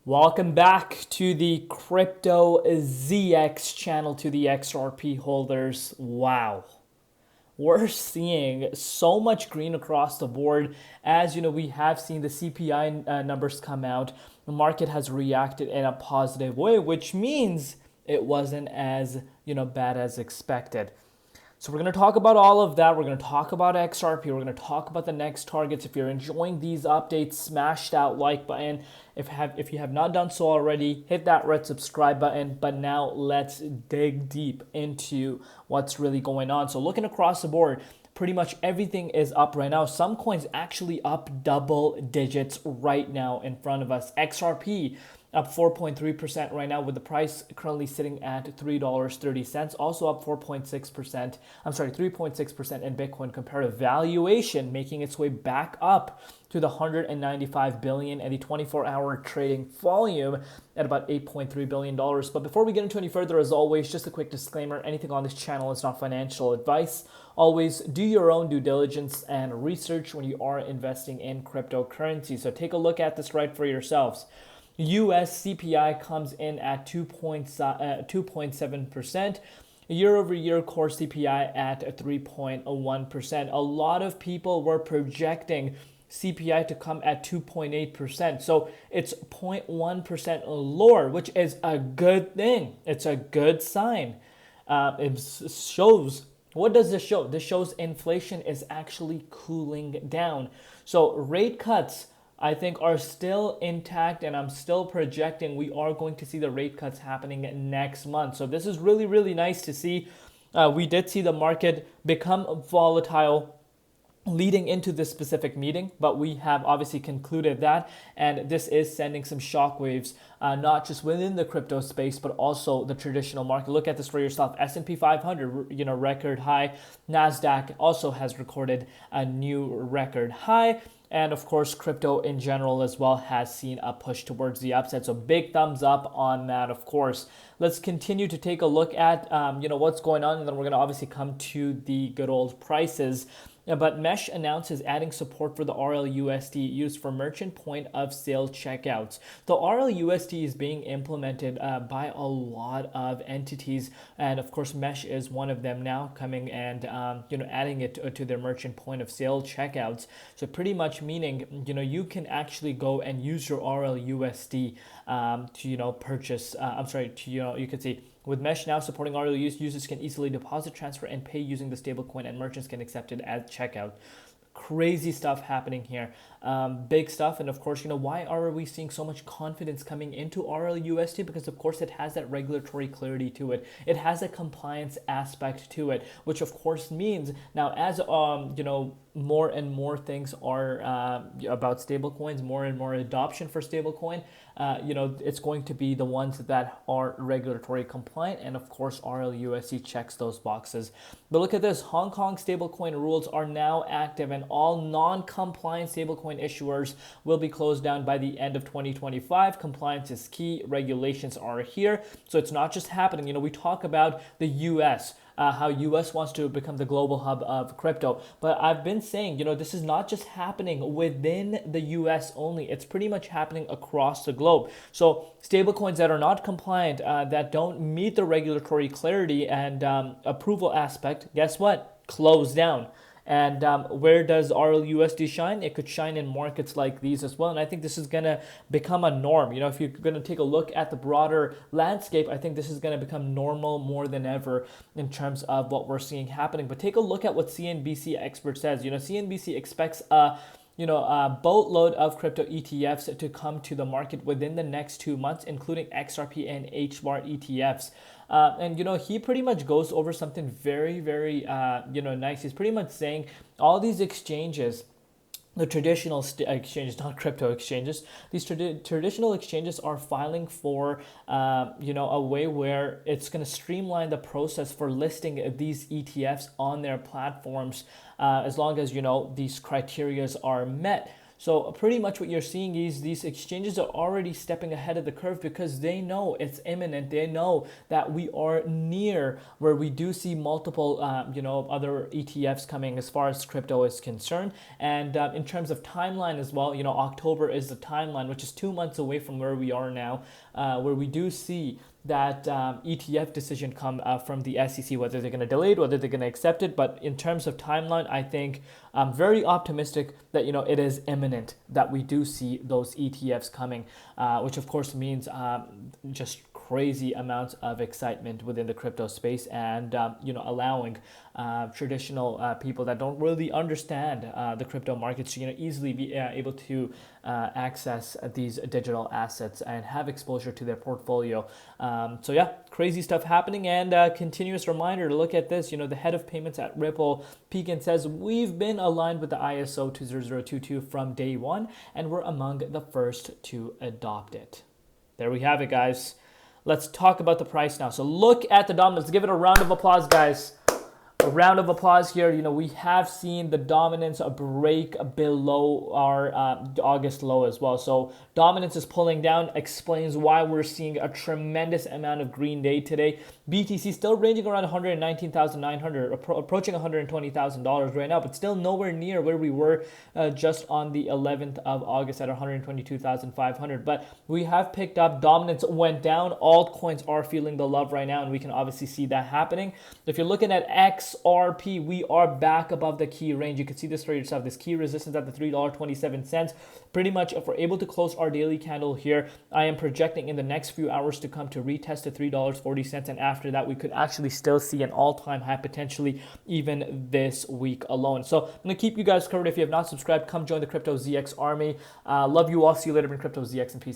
Welcome back to the Crypto ZX channel, to the XRP holders. Wow. We're seeing so much green across the board. As you know, we have seen the CPI numbers come out. The market has reacted in a positive way, which means it wasn't as, bad as expected. So we're going to talk about all of that. We're going to talk about XRP. We're going to talk about the next targets. If you're enjoying these updates, smash that like button. If you have not done so already, hit that red subscribe button. But now let's dig deep into what's really going on. So looking across the board, pretty much everything is up right now. Some coins actually up double digits right now in front of us. XRP up 4.3% right now, with the price currently sitting at $3.30. Also up 4.6%. I'm sorry, 3.6% in Bitcoin comparative valuation, making its way back up to the 195 billion, and the 24-hour trading volume at about $8.3 billion. But before we get into any further, as always, just a quick disclaimer: anything on this channel is not financial advice. Always do your own due diligence and research when you are investing in cryptocurrency. So take a look at this right for yourselves. US CPI comes in at 2.7%. Year over year core CPI at 3.1%. A lot of people were projecting CPI to come at 2.8%. So it's 0.1% lower, which is a good thing. It's a good sign. It shows. What does this show? This shows inflation is actually cooling down. So rate cuts, I think, are still intact, and I'm still projecting we are going to see the rate cuts happening next month. So this is really, really nice to see. We did see the market become volatile leading into this specific meeting, but we have obviously concluded that, and this is sending some shockwaves, not just within the crypto space, but also the traditional market. Look at this for yourself. S&P 500, record high. NASDAQ also has recorded a new record high. And of course, crypto in general as well has seen a push towards the upside. So big thumbs up on that, of course. Let's continue to take a look at, what's going on. And then we're going to obviously come to the good old prices. But Mesh announces adding support for the RLUSD used for merchant point of sale checkouts. The RLUSD is being implemented by a lot of entities, and of course Mesh is one of them now, coming and adding it to their merchant point of sale checkouts. So pretty much meaning you can actually go and use your RLUSD to purchase. You can see. With Mesh now supporting RLU, users can easily deposit, transfer, and pay using the stablecoin, and merchants can accept it at checkout. Crazy stuff happening here. Big stuff. And of course, why are we seeing so much confidence coming into RLUSD? Because of course it has that regulatory clarity to it. It has a compliance aspect to it, which of course means now, as more and more things are about stablecoins, more and more adoption for stablecoin, it's going to be the ones that are regulatory compliant, and of course RLUSD checks those boxes. But look at this: Hong Kong stablecoin rules are now active, and all non-compliant stablecoin issuers will be closed down by the end of 2025. Compliance is key. Regulations are here. So it's not just happening. We talk about the US, how US wants to become the global hub of crypto. But I've been saying, this is not just happening within the US only. It's pretty much happening across the globe. So stablecoins that are not compliant, that don't meet the regulatory clarity and approval aspect, guess what? Close down. And where does RLUSD shine? It could shine in markets like these as well. And I think this is going to become a norm. If you're going to take a look at the broader landscape, I think this is going to become normal more than ever in terms of what we're seeing happening. But take a look at what CNBC expert says. CNBC expects a boatload of crypto ETFs to come to the market within the next 2 months, including XRP and HBAR ETFs. And he pretty much goes over something very, very nice. He's pretty much saying all these exchanges, the traditional exchanges, not crypto exchanges, these traditional exchanges are filing for a way where it's going to streamline the process for listing these ETFs on their platforms, as long as these criterias are met. So pretty much what you're seeing is these exchanges are already stepping ahead of the curve because they know it's imminent. They know that we are near where we do see multiple, other ETFs coming as far as crypto is concerned. And in terms of timeline as well, October is the timeline, which is 2 months away from where we are now, where we do see that ETF decision come from the SEC, whether they're going to delay it, whether they're going to accept it. But in terms of timeline, I think I'm very optimistic that it is imminent that we do see those ETFs coming, which of course means just crazy amounts of excitement within the crypto space, and allowing traditional people that don't really understand the crypto markets to easily be able to access these digital assets and have exposure to their portfolio. So yeah, crazy stuff happening, and continuous reminder to look at this. The head of payments at Ripple, Pekin, says we've been aligned with the ISO 20022 from day one, and we're among the first to adopt it. There we have it, guys. Let's talk about the price now. So look at the dominance. Let's give it a round of applause, guys. A round of applause here. We have seen the dominance break below our August low as well. So dominance is pulling down, explains why we're seeing a tremendous amount of green day today. BTC still ranging around $119,900, approaching $120,000 right now, but still nowhere near where we were just on the 11th of August at $122,500. But we have picked up. Dominance went down. Altcoins are feeling the love right now, and we can obviously see that happening. If you're looking at XRP, we are back above the key range. You can see this for yourself. This key resistance at the $3.27. Pretty much, if we're able to close our daily candle here, I am projecting in the next few hours to come to retest to $3.40, and after that we could actually still see an all-time high potentially even this week alone. So I'm gonna keep you guys covered. If you have not subscribed, come join the Crypto ZX army. Love you all. See you later in Crypto ZX, and peace out.